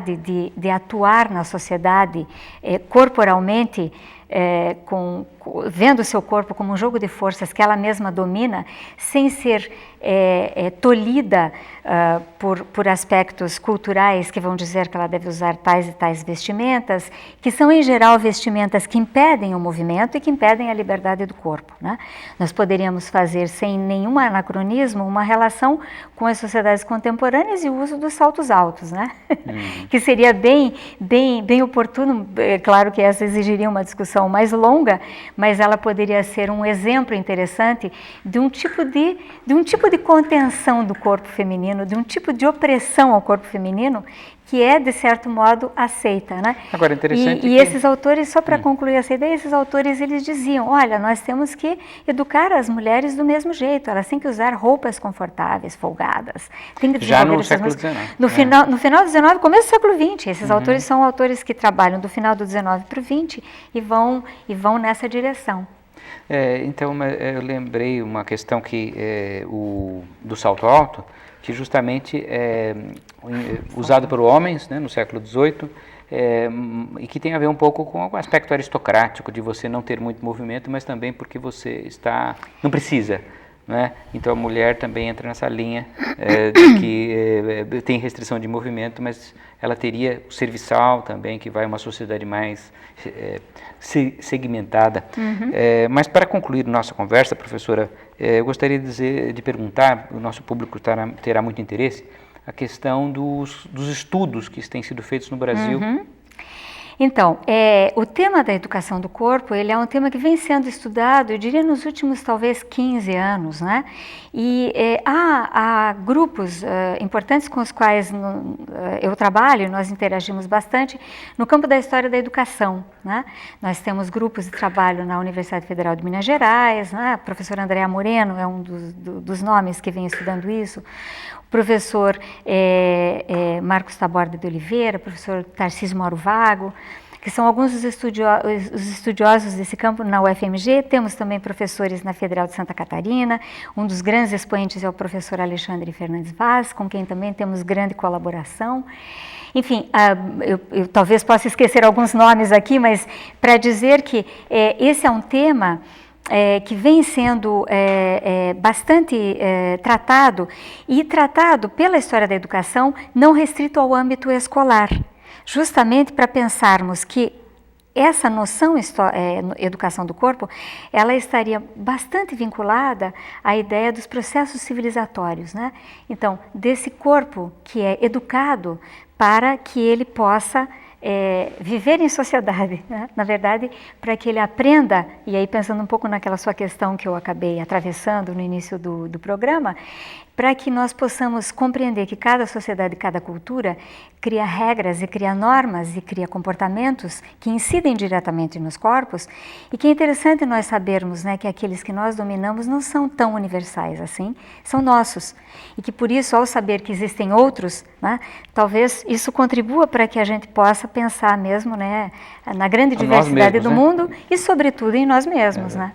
de atuar na sociedade corporalmente, vendo o seu corpo como um jogo de forças que ela mesma domina, sem ser tolhida por aspectos culturais que vão dizer que ela deve usar tais e tais vestimentas, que são em geral vestimentas que impedem o movimento e que impedem a liberdade do corpo, né? Nós poderíamos fazer sem nenhum anacronismo uma relação com as sociedades contemporâneas e o uso dos saltos altos, né? Que seria bem oportuno. É claro que essa exigiria uma discussão mais longa, mas ela poderia ser um exemplo interessante de um tipo de contenção do corpo feminino, de um tipo de opressão ao corpo feminino que é, de certo modo, aceita, né? Agora, interessante e esses autores, só para concluir essa ideia, esses autores, eles diziam, olha, nós temos que educar as mulheres do mesmo jeito, elas têm que usar roupas confortáveis, folgadas, tem que já no século XIX. No final do XIX, começo do século XX, esses autores são autores que trabalham do final do XIX para o XX e vão nessa direção. Então, eu lembrei uma questão que do salto alto, que justamente é usado por homens, né, no século XVIII, e que tem a ver um pouco com o aspecto aristocrático de você não ter muito movimento, mas também porque você não precisa, né? Então a mulher também entra nessa linha de que tem restrição de movimento, mas ela teria o serviçal também, que vai uma sociedade mais segmentada. Mas para concluir nossa conversa, professora, eu gostaria de perguntar, o nosso público terá muito interesse, a questão dos estudos que têm sido feitos no Brasil. Então, o tema da educação do corpo, ele é um tema que vem sendo estudado, eu diria, nos últimos talvez 15 anos, né? E há grupos importantes com os quais eu trabalho, nós interagimos bastante no campo da história da educação, né? Nós temos grupos de trabalho na Universidade Federal de Minas Gerais, né? A professora Andréa Moreno é um dos nomes que vem estudando isso. O professor Marcos Taborda de Oliveira, professor Tarcísio Mauro Vago, que são alguns dos estudiosos desse campo na UFMG. Temos também professores na Federal de Santa Catarina, um dos grandes expoentes é o professor Alexandre Fernandes Vaz, com quem também temos grande colaboração. Enfim, eu talvez possa esquecer alguns nomes aqui, mas para dizer que esse é um tema que vem sendo bastante tratado, e tratado pela história da educação, não restrito ao âmbito escolar, justamente para pensarmos que essa noção educação do corpo, ela estaria bastante vinculada à ideia dos processos civilizatórios, né? Então, desse corpo que é educado para que ele possa viver em sociedade, né? Na verdade, para que ele aprenda, e aí pensando um pouco naquela sua questão que eu acabei atravessando no início do programa, para que nós possamos compreender que cada sociedade, cada cultura cria regras e cria normas e cria comportamentos que incidem diretamente nos corpos, e que é interessante nós sabermos, né, que aqueles que nós dominamos não são tão universais assim, são nossos, e que por isso, ao saber que existem outros, né, talvez isso contribua para que a gente possa pensar mesmo, né, na grande diversidade do mundo e sobretudo em nós mesmos, né?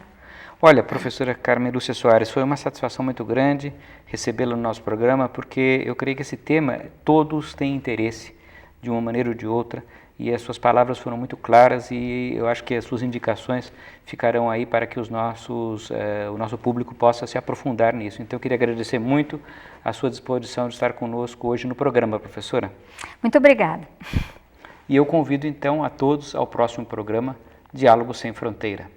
Olha, professora Carmen Lúcia Soares, foi uma satisfação muito grande recebê-la no nosso programa, porque eu creio que esse tema todos têm interesse, de uma maneira ou de outra, e as suas palavras foram muito claras, e eu acho que as suas indicações ficarão aí para que o nosso público possa se aprofundar nisso. Então, eu queria agradecer muito a sua disposição de estar conosco hoje no programa, professora. Muito obrigada. E eu convido, então, a todos ao próximo programa Diálogo Sem Fronteira.